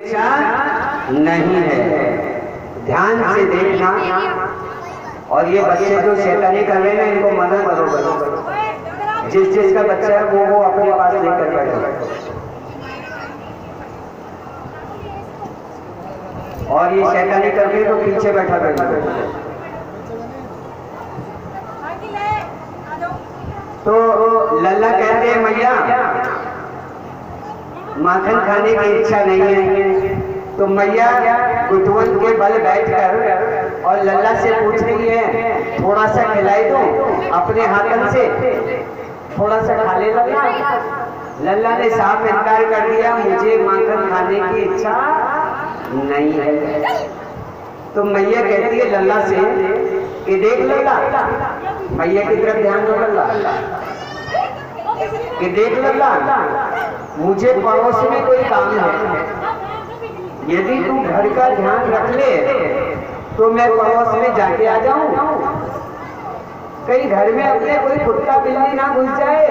नहीं है, ध्यान से देखना। और ये बच्चे जो शैतानी कर रहे हैं इनको मना करो। जिस का बच्चा है वो अपने पास लेकर बैठो। और ये शैतानी कर रहे तो पीछे बैठा बैठो। तो लल्ला कहते हैं मैया माखन खाने की इच्छा नहीं है। तो मैया गुटवन के बल बैठकर और लल्ला से पूछ रही है थोड़ा सा खिलाई दो अपने हाथन से, थोड़ा सा खा ले लल्ला। लल्ला ने साफ इनकार कर दिया, मुझे माखन खाने की इच्छा नहीं है। तो मैया कहती है लल्ला से कि देख लल्ला, मैया की तरफ ध्यान दो लल्ला, कि देख लल्ला मुझे पड़ोस में कोई काम है, यदि तू घर का ध्यान रख ले तो मैं पड़ोस में जाके आ जाऊं, कहीं घर में अपने कोई कुत्ता बिल्ली ना घुस जाए,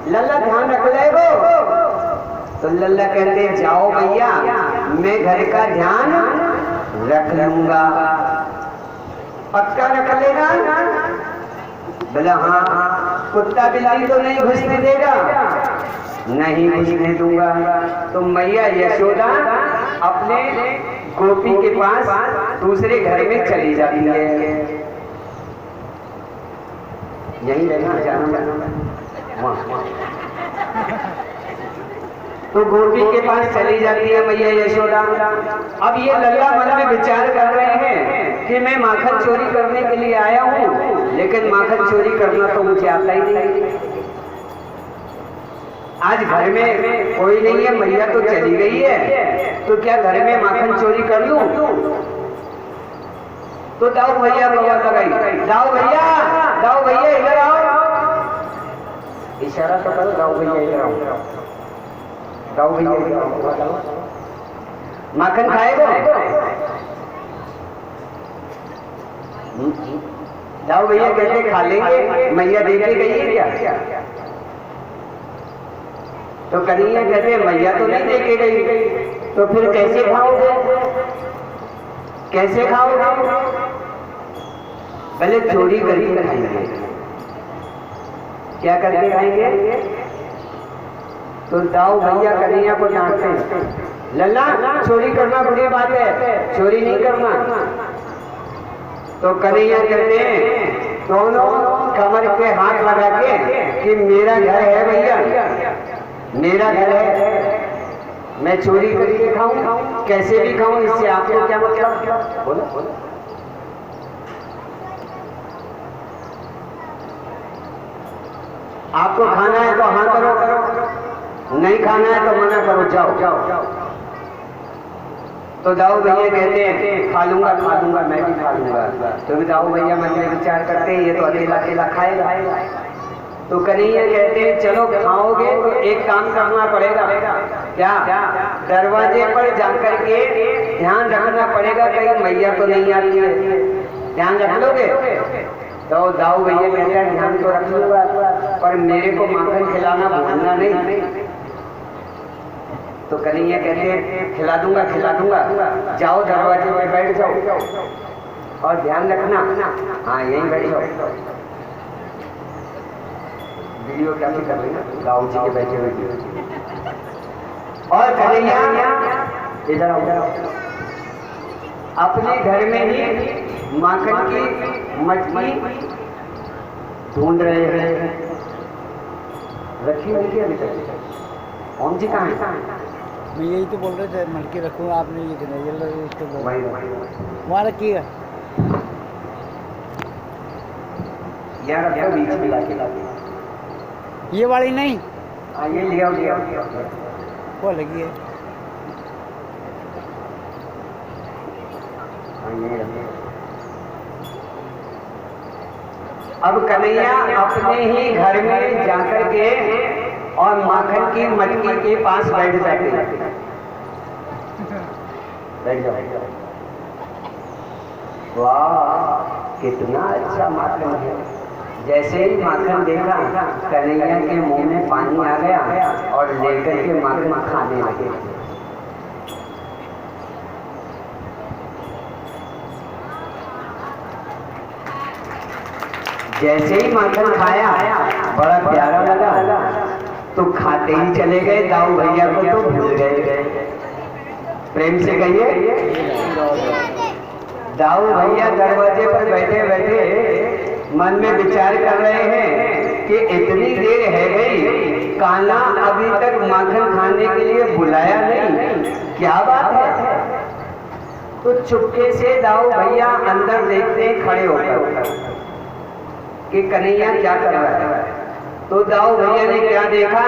लल्ला ध्यान रख ले वो। तो लल्ला कहते जाओ भैया मैं घर का ध्यान रख लूंगा, पक्का रख लेगा? बोला हाँ। कुत्ता बिल्ली तो नहीं घुसने देगा? नहीं घुसने दूंगा। तो मैया यशोदा अपने गोपी के पास दूसरे घर में चली जाती है। यही रहना जाना। तो गोपी के पास चली जाती है मैया यशोदा। अब ये लल्ला मन में विचार कर रहे हैं कि मैं माखन चोरी करने के लिए आया हूँ, लेकिन माखन चोरी करना तो मुझे आता ही नहीं। आज घर में कोई नहीं है, मैया तो चली गई है, तो क्या घर में माखन चोरी कर लूं? तो दाऊ भैया बवाल लगाई, दाऊ भैया इधर आओ। इशारा तो करो, दाऊ भैया इधर आओ, दाऊ भैया इधर आओ। माखन खाएगा? दाऊ भैया कहते खा लेंगे, मैया देके गई है क्या? तो कन्हैया कहते मैया तो नहीं देके गई, तो फिर कैसे खाओगे? कैसे खाओगे? पहले चोरी करके खाएंगे। क्या करके खाएंगे? तो दाऊ भैया कन्हैया को डांटते हैं, लल्ला चोरी करना बुरी बात है, चोरी नहीं करना। तो कन्हैया कहते हैं दोनों कमर पे हाथ लगा के कि मेरा घर है भैया, मेरा घर है, मैं चोरी करके खाऊं, कैसे भी खाऊं, इससे आपको क्या मतलब? बोलो। आपको खाना है तो हाँ करो, नहीं खाना है तो मना करो, जाओ। तो दाऊ भैया कहते हैं खा लूंगा, मैं भी खा लूंगा। तो भी दाऊ भैया मन में विचार करते हैं ये तो अकेला खाएगा। तो कन्हैया कहते हैं चलो खाओगे तो एक काम करना पड़ेगा। क्या? दरवाजे पर जाकर के ध्यान रखना पड़ेगा कहीं मैया तो नहीं आती है, ध्यान रख लोगे? तो दाऊ भैया कहते हैं ध्यान तो रख लूंगा, पर मेरे को माखन खिलाना भूलना नहीं। तो कन्हैया कहते हैं खिला दूंगा, जाओ दरवाजे पर बैठ जाओ और ध्यान रखना। हाँ यहीं बैठ जाओ। वीडियो क्या कर रही है गाँव जी के बैठे हुए। और कन्हैया इधर आओ, अपने घर में ही माखन की मटकी ढूंढ रहे हैं, रखी हुई क्या अभी तक? ओम जी कहाँ है? मैं यही तो बोल रहे थे मटकी रखूँ, आपने ये वहाँ रखी है यार, बीच में लाके ये वाली नहीं। हाँ ये लिया वो लगी है। अब कन्हैया अपने ही घर में जाकर के और माखन की मटकी के पास बैठ जाते हैं। बैठ जाओ। वाह कितना अच्छा माखन है। जैसे ही माखन देखा कन्हैया के मुंह में पानी आ गया और लेकर के माखन खाने लगे। जैसे ही माखन खाया बड़ा प्यारा लगा तो खाते ही चले गए। दाऊ भैया को तो भूल गए। प्रेम से कहिए, दाऊ भैया दरवाजे पर बैठे बैठे मन में विचार कर रहे हैं कि इतनी देर है गई, कान्हा अभी तक माखन खाने के लिए बुलाया नहीं, क्या बात है। तो चुपके से दाऊ भैया अंदर देखते खड़े हो गए कि कन्हैया क्या कर रहा है। तो दाऊ भैया ने क्या देखा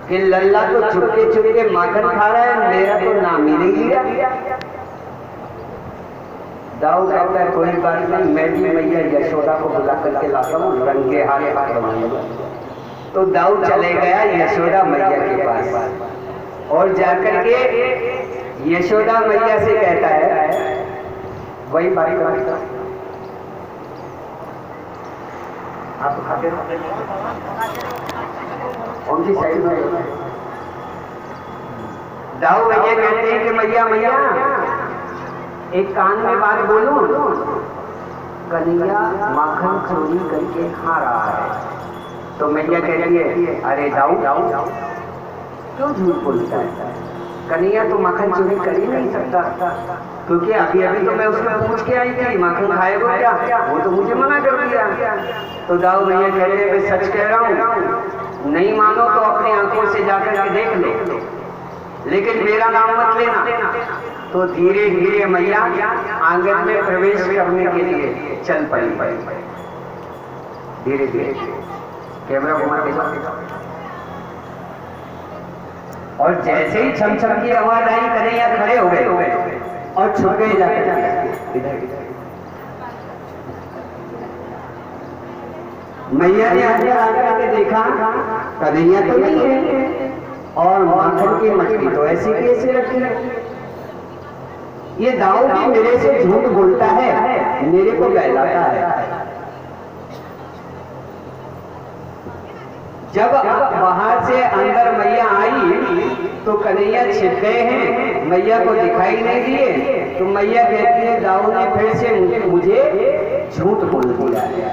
कि लल्ला तो चुपके चुपके माखन खा रहा है, मेरा तो नाम ही नहीं लिया। दाऊ कहता है कोई बात नहीं, मैं भी मैया यशोदा को बुला करके लाता हूँ, रंगे हाथ पकड़वाऊंगा। तो दाऊ चले गया यशोदा मैया के पास और जाकर के यशोदा मैया से कहता है वही बात आप खाते उनकी साइड में। दाऊ भैया कहते हैं कि मैया मैया एक कान में बात बोलूं, कन्हैया माखन चोरी करके खा रहा है। तो मैया कहती है अरे दाऊ क्यों झूठ बोलता है, कन्हैया तो माखन चोरी कर ही नहीं सकता, क्योंकि अभी अभी तो मैं उसमें पूछ के आई थी माखन खाएगा क्या, वो तो मुझे मना कर दिया। तो दाऊ भैया कहते हैं मैं सच कह रहा हूँ, नहीं मानो तो अपनी आंखों से जाकर के देख लो, लेकिन मेरा नाम मत लेना। तो धीरे धीरे मैया आंगन में प्रवेश करने के लिए चल पड़ी। धीरे धीरे कैमरा घुमा के और जैसे ही छमछम की आवाज आई कन्हैया खड़े हो गए और छुप गए जाके। मैया ने अंदर आकर के देखा कन्हैया तो नहीं है और माखन की मछली तो ऐसी कैसे रखी है। ये दाऊ भी मेरे से झूठ बोलता है, मेरे को बहलाता है। जब बाहर से अंदर मैया आई तो कन्हैया छिप गए हैं, मैया को दिखाई नहीं दिए। तो मैया कहती है दाऊ ने फिर से मुझे झूठ बोल दिया।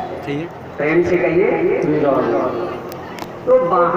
प्रेम से कहिए। तो बाहर